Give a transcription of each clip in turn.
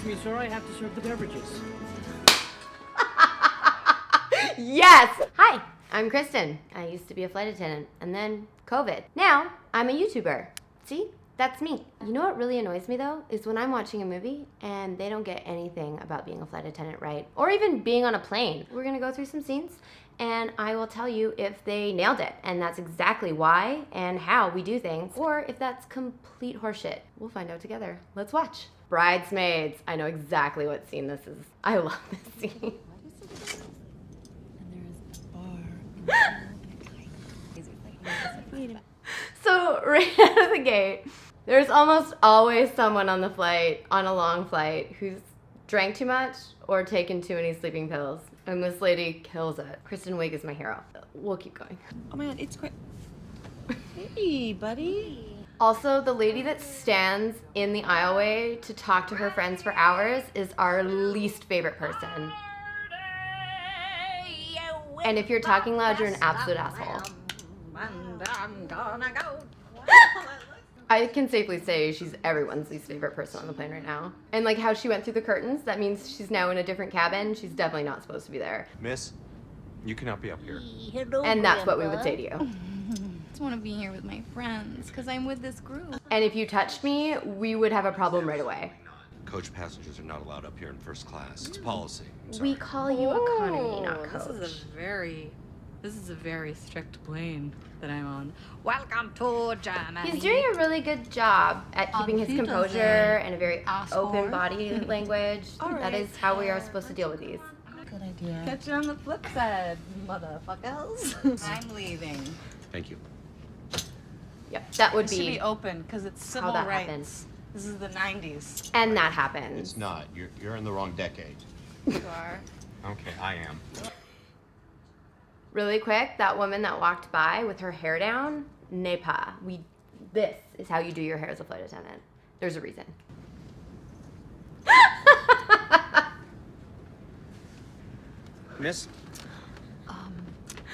me, sir. I have to serve the beverages. Yes! Hi, I'm Kristen. I used to be a flight attendant, and then COVID. Now, I'm a YouTuber. See? That's me. You know what really annoys me though? Is when I'm watching a movie and they don't get anything about being a flight attendant right, or even being on a plane. We're gonna go through some scenes and I will tell you if they nailed it, and that's exactly why and how we do things, or if that's complete horseshit. We'll find out together. Let's watch. Bridesmaids. I know exactly what scene this is. I love this scene. And there is a bar. So right out of the gate, there's almost always someone on the flight, on a long flight, who's drank too much or taken too many sleeping pills. And this lady kills it. Kristen Wiig is my hero. We'll keep going. Oh my god, it's great. Hey, buddy. Also, the lady that stands in the aisleway to talk to her friends for hours is our least favorite person. And if you're talking loud, you're an absolute asshole. And I'm gonna go. I can safely say she's everyone's least favorite person on the plane right now. And like how she went through the curtains, that means she's now in a different cabin. She's definitely not supposed to be there. Miss, you cannot be up here. Hello, And that's what we would say to you. I just want to be here with my friends because I'm with this group. And if you touched me, we would have a problem right away. Coach passengers are not allowed up here in first class. It's policy. I'm sorry. We call you economy, not This coach. is a very strict plane that I'm on. Welcome to Germany. He's doing a really good job at keeping his He does composure it. and a very Asshole. open body language. That is how we are supposed to deal with these. Good idea. Catch you on the flip side, motherfuckers. I'm leaving. Thank you. Yep, that would It should be be, open because it's civil that rights. happens. This is the 90s. and that happens. It's not. You're in the wrong decade. You are. Okay, I am. Really quick, that woman that walked by with her hair down, n'est pas. This is how you do your hair as a flight attendant. There's a reason. Miss?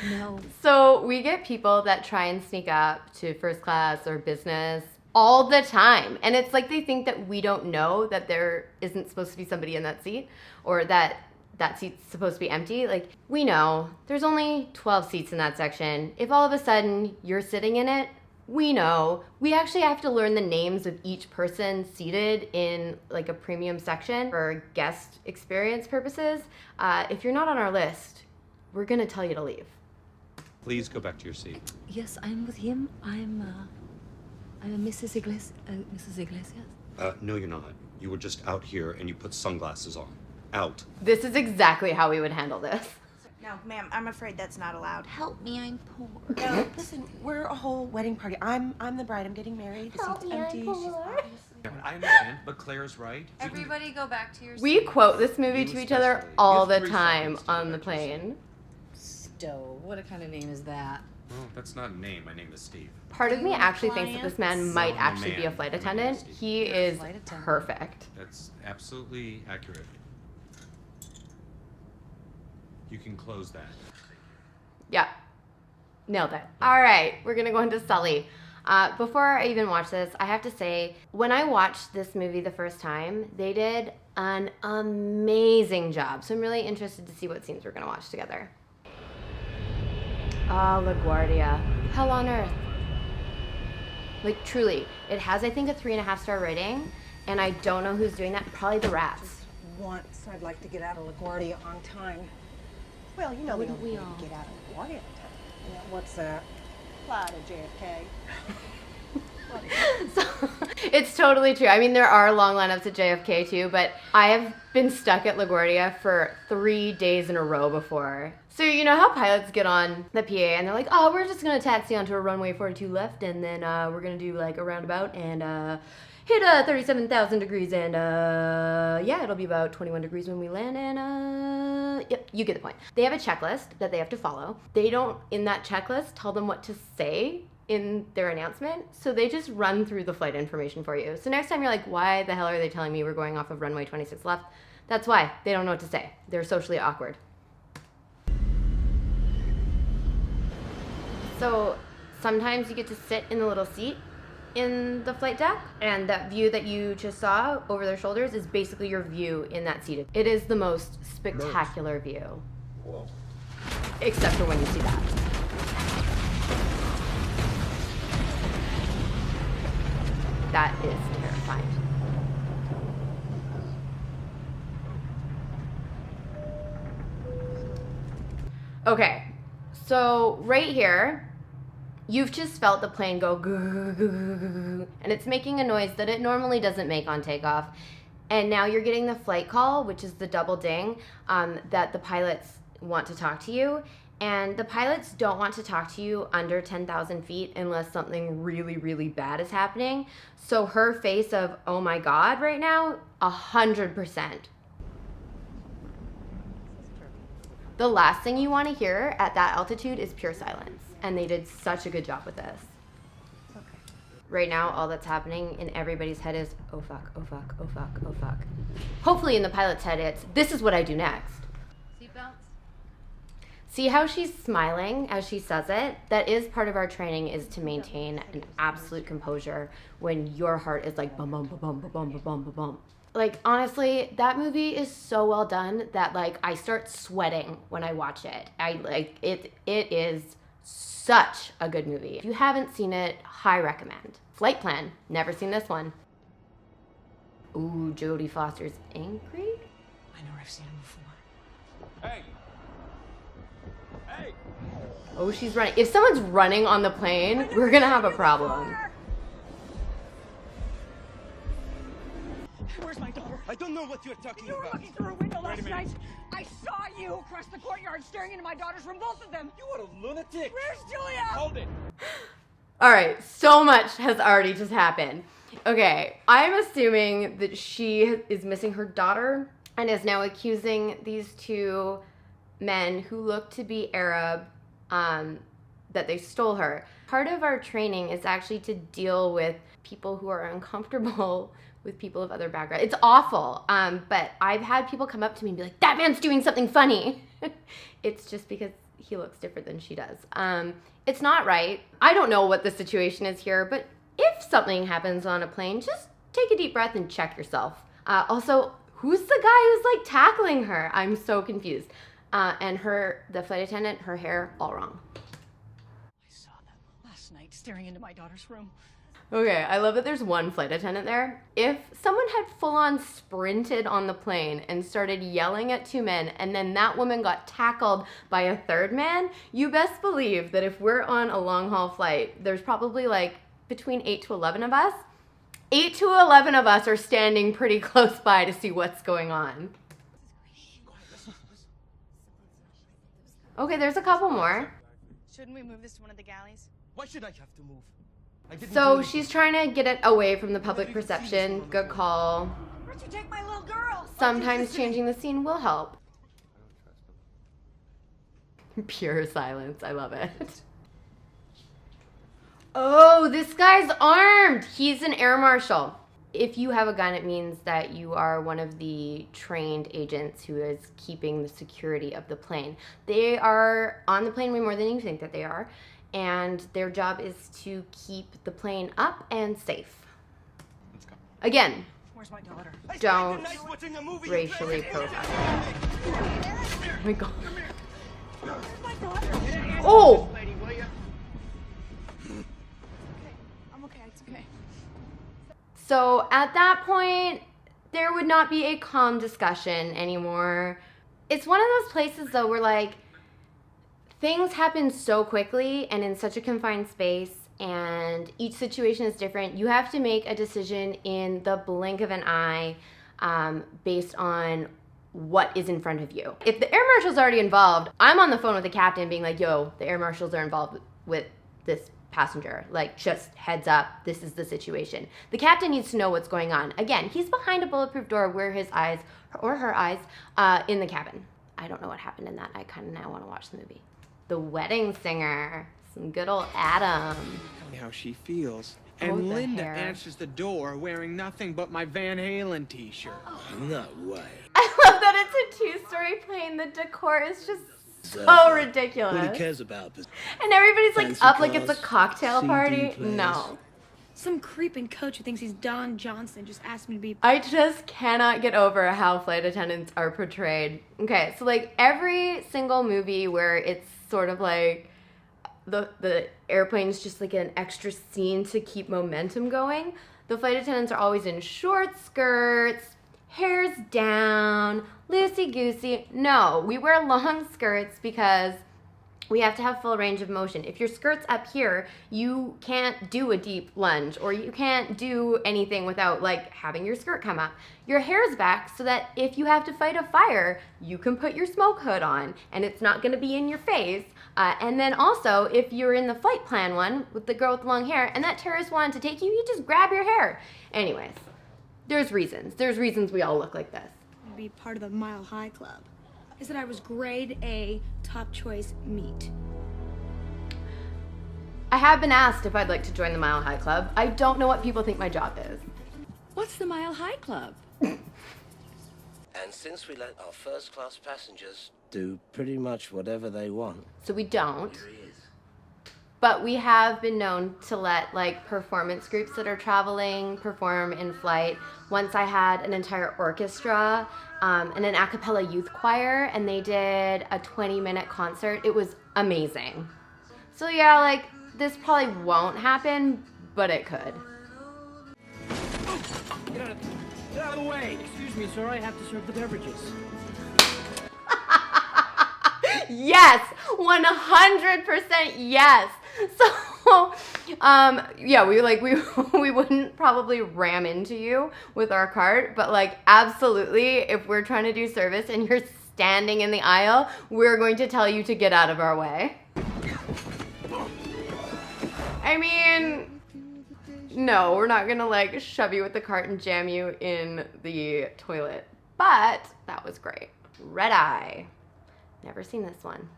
No. So we get people that try and sneak up to first class or business all the time. And it's like they think that we don't know that there isn't supposed to be somebody in that seat, or that that seat's supposed to be empty. Like, we know there's only 12 seats in that section. If all of a sudden you're sitting in it, we know. We actually have to learn the names of each person seated in like a premium section for guest experience purposes. If you're not on our list, we're gonna tell you to leave. Please go back to your seat. Yes, I'm with him. I'm a Mrs. Iglesias. No, you're not. You were just out here and you put sunglasses on. Out. This is exactly how we would handle this. No, ma'am, I'm afraid that's not allowed. Help me, I'm poor. No, listen, we're a whole wedding party. I'm the bride. I'm getting married. The seat's empty. She's obviously... I understand, but Claire's right. Everybody go back to your We seat. quote this movie to each other especially. all You the have 3 time seconds to on the go back to your plane. Stowe. What kind of name is that? Oh, that's not a name. My name is Steve. Part of me You actually want thinks that this man might I'm a actually be a man. flight My name attendant. is Steve. He You're a is flight attendant. perfect. That's absolutely accurate. You can close that. Yeah, nailed it. All right, we're gonna go into Sully. Before I even watch this, I have to say, when I watched this movie the first time, they did an amazing job. So I'm really interested to see what scenes we're gonna watch together. Oh, LaGuardia. Hell on earth. Like, truly, it has, I think, a 3.5-star rating, and I don't know who's doing that. Probably the rats. Once I'd like to get out of LaGuardia on time. Well, you know, Wouldn't we don't all? get out of LaGuardia on time. Yeah, what's that? Fly to JFK. So, it's totally true. I mean, there are long lineups at JFK too, but I have been stuck at LaGuardia for 3 days in a row before. So you know how pilots get on the PA and they're like, oh, we're just going to taxi onto a runway 42 left, and then we're going to do like a roundabout and hit 37,000 degrees, and yeah, it'll be about 21 degrees when we land, and yep, you get the point. They have a checklist that they have to follow. They don't, in that checklist, tell them what to say in their announcement, so they just run through the flight information for you. So next time you're like, why the hell are they telling me we're going off of runway 26 left? That's why. They don't know what to say. They're socially awkward. So sometimes you get to sit in the little seat in the flight deck, and that view that you just saw over their shoulders is basically your view in that seat. It is the most spectacular view. Whoa. Except for when you see that. That is terrifying. Okay, so right here, you've just felt the plane go and it's making a noise that it normally doesn't make on takeoff. And now you're getting the flight call, which is the double ding, that the pilots want to talk to you. And the pilots don't want to talk to you under 10,000 feet unless something really, really bad is happening. So her face of, oh my God, right now, 100%. The last thing you want to hear at that altitude is pure silence. And they did such a good job with this. Okay. Right now, all that's happening in everybody's head is, oh fuck, oh fuck, oh fuck, oh fuck. Hopefully in the pilot's head it's, this is what I do next. Seatbelts? See how she's smiling as she says it? That is part of our training, is to maintain an absolute composure when your heart is like bum bum bum bum bum bum bum bum bum. Like, honestly, that movie is so well done that, like, I start sweating when I watch it. It is such a good movie. If you haven't seen it, high recommend. Flight Plan, never seen this one. Ooh, Jodie Foster's angry? I know I've seen him before. Hey! Hey! Oh, she's running. If someone's running on the plane, we're gonna have a problem. Where's my daughter? I don't know what you're talking You were about. looking through a window last Wait a minute. night. I saw you across the courtyard staring into my daughter's room, both of them. You are a lunatic. Where's Julia? Hold it. All right, so much has already just happened. Okay, I'm assuming that she is missing her daughter and is now accusing these two men who look to be Arab that they stole her. Part of our training is actually to deal with people who are uncomfortable with people of other backgrounds. It's awful, but I've had people come up to me and be like, that man's doing something funny. It's just because he looks different than she does. It's not right. I don't know what the situation is here, but if something happens on a plane, just take a deep breath and check yourself. Also, who's the guy who's like tackling her? I'm so confused. And the flight attendant, her hair, all wrong. I saw them last night staring into my daughter's room. Okay, I love that there's one flight attendant there. If someone had full-on sprinted on the plane and started yelling at two men, and then that woman got tackled by a third man, you best believe that if we're on a long-haul flight, there's probably like between 8 to 11 of us. 8 to 11 of us are standing pretty close by to see what's going on. Okay, there's a couple more. Shouldn't we move this to one of the galleys? Why should I have to move? I didn't do So anything. she's trying to get it away from the public perception. Good call. Where'd you take my little girl? Sometimes changing the scene will help. Pure silence. I love it. Oh, this guy's armed. He's an air marshal. If you have a gun, it means that you are one of the trained agents who is keeping the security of the plane. They are on the plane way more than you think that they are. And their job is to keep the plane up and safe. Let's go. Again, Where's my daughter? don't Nice watching a movie. racially profile. Oh my God. Where's my daughter? Oh! I'm okay, it's okay. So at that point, there would not be a calm discussion anymore. It's one of those places though where like, things happen so quickly and in such a confined space, and each situation is different. You have to make a decision in the blink of an eye based on what is in front of you. If the air marshal's already involved, I'm on the phone with the captain being like, yo, the air marshals are involved with this passenger. Like, just heads up, this is the situation. The captain needs to know what's going on. Again, he's behind a bulletproof door where his eyes, or her eyes, in the cabin. I don't know what happened in that. I kind of now want to watch the movie. The Wedding Singer, some good old Adam. Tell me how she feels. Oh, And the Linda hair. answers the door wearing nothing but my Van Halen t-shirt. No way. I love that it's a two-story plane. The decor is just so ridiculous. What he cares about this. And everybody's like Fancy up like it's a cars, cocktail CD party. players. No. Some creeping coach who thinks he's Don Johnson just asked me to be... I just cannot get over how flight attendants are portrayed. Okay, so like every single movie where it's sort of like the airplane's just like an extra scene to keep momentum going, the flight attendants are always in short skirts, hair's down, loosey-goosey. No, we wear long skirts because we have to have full range of motion. If your skirt's up here, you can't do a deep lunge, or you can't do anything without like having your skirt come up. Your hair's back so that if you have to fight a fire, you can put your smoke hood on and it's not gonna be in your face. And then also, if you're in the flight plan one with the girl with the long hair and that terrorist wanted to take you, you just grab your hair. Anyways, there's reasons. There's reasons we all look like this. be part of the Mile High Club. I said I was grade A, top choice meat. I have been asked if I'd like to join the Mile High Club. I don't know what people think my job is. What's the Mile High Club? And since we let our first-class passengers do pretty much whatever they want. So we don't. But we have been known to let like performance groups that are traveling perform in flight. Once I had an entire orchestra and an a cappella youth choir, and they did a 20-minute concert. It was amazing. So yeah, like this probably won't happen, but it could. Get out of the way! Excuse me, sir, I have to serve the beverages. Yes, 100% yes. So, yeah, we wouldn't probably ram into you with our cart, but like absolutely, if we're trying to do service and you're standing in the aisle, we're going to tell you to get out of our way. I mean, no, we're not gonna like shove you with the cart and jam you in the toilet, but that was great. Red eye. Never seen this one.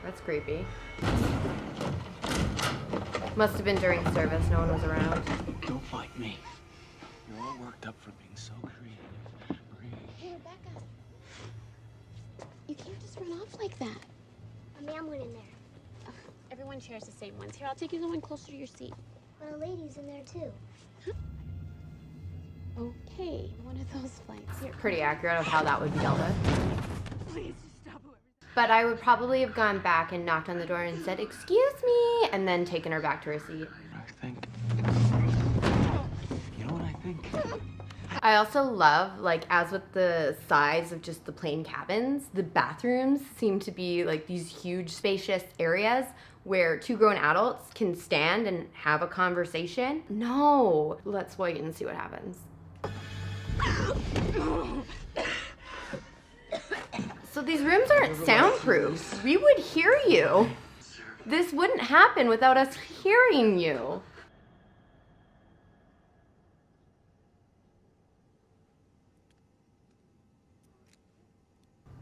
That's creepy. Must have been during service, no one was around. Don't fight me. You're all worked up for being so creative. Breathe. Hey, Rebecca. You can't just run off like that. A man went in there. Ugh, everyone shares the same ones. Here, I'll take you the one closer to your seat. But a lady's in there, too. Huh? Okay, one of those flights. Here. Pretty accurate of how that would be dealt with. Please stop. But I would probably have gone back and knocked on the door and said, "Excuse me," and then taken her back to her seat. I think. You know what I think? I also love, like, as with the size of just the plane cabins, the bathrooms seem to be like these huge spacious areas where two grown adults can stand and have a conversation. No, let's wait and see what happens. So these rooms aren't soundproof. We would hear you. This wouldn't happen without us hearing you.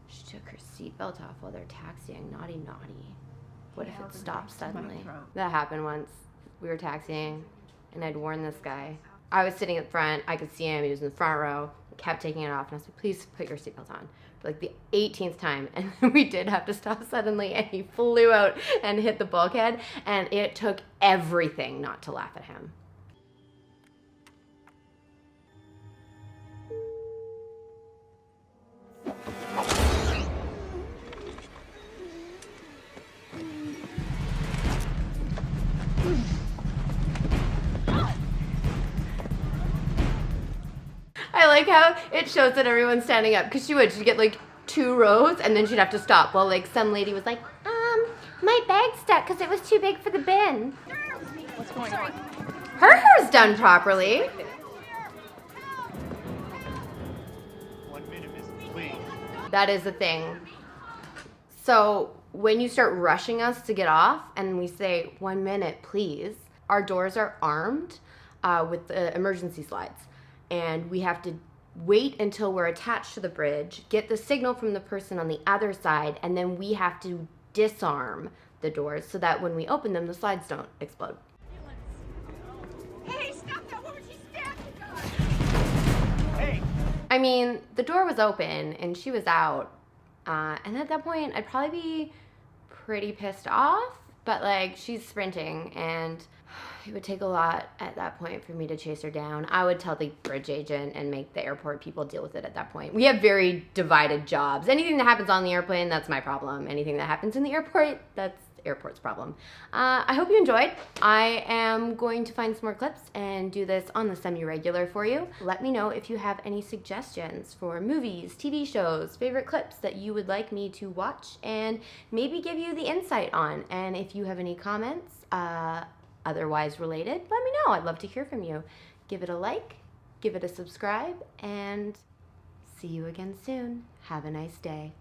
She took her seatbelt off while they're taxiing. Naughty, naughty. What if it stopped suddenly? That happened once. We were taxiing, and I'd warned this guy. I was sitting at front. I could see him. He was in the front row. Kept taking it off, and I said, "Please put your seatbelt on." For like the 18th time, and we did have to stop suddenly, and he flew out and hit the bulkhead, and it took everything not to laugh at him. I like how it shows that everyone's standing up, because she'd get like 2 rows and then she'd have to stop while like some lady was like, my bag's stuck because it was too big for the bin. What's going on? Her hair's done properly. 1 minute, Mrs. Please. That is a thing. So when you start rushing us to get off and we say 1 minute, please, our doors are armed with the emergency slides. And we have to wait until we're attached to the bridge, get the signal from the person on the other side, and then we have to disarm the doors so that when we open them, the slides don't explode. Hey, stop that woman! She's stabbing you! Hey! I mean, the door was open and she was out. And at that point, I'd probably be pretty pissed off, but like she's sprinting and it would take a lot at that point for me to chase her down. I would tell the bridge agent and make the airport people deal with it at that point. We have very divided jobs. Anything that happens on the airplane, that's my problem. Anything that happens in the airport, that's the airport's problem. I hope you enjoyed. I am going to find some more clips and do this on the semi-regular for you. Let me know if you have any suggestions for movies, TV shows, favorite clips that you would like me to watch and maybe give you the insight on. And if you have any comments, otherwise related, let me know. I'd love to hear from you. Give it a like, give it a subscribe, and see you again soon. Have a nice day.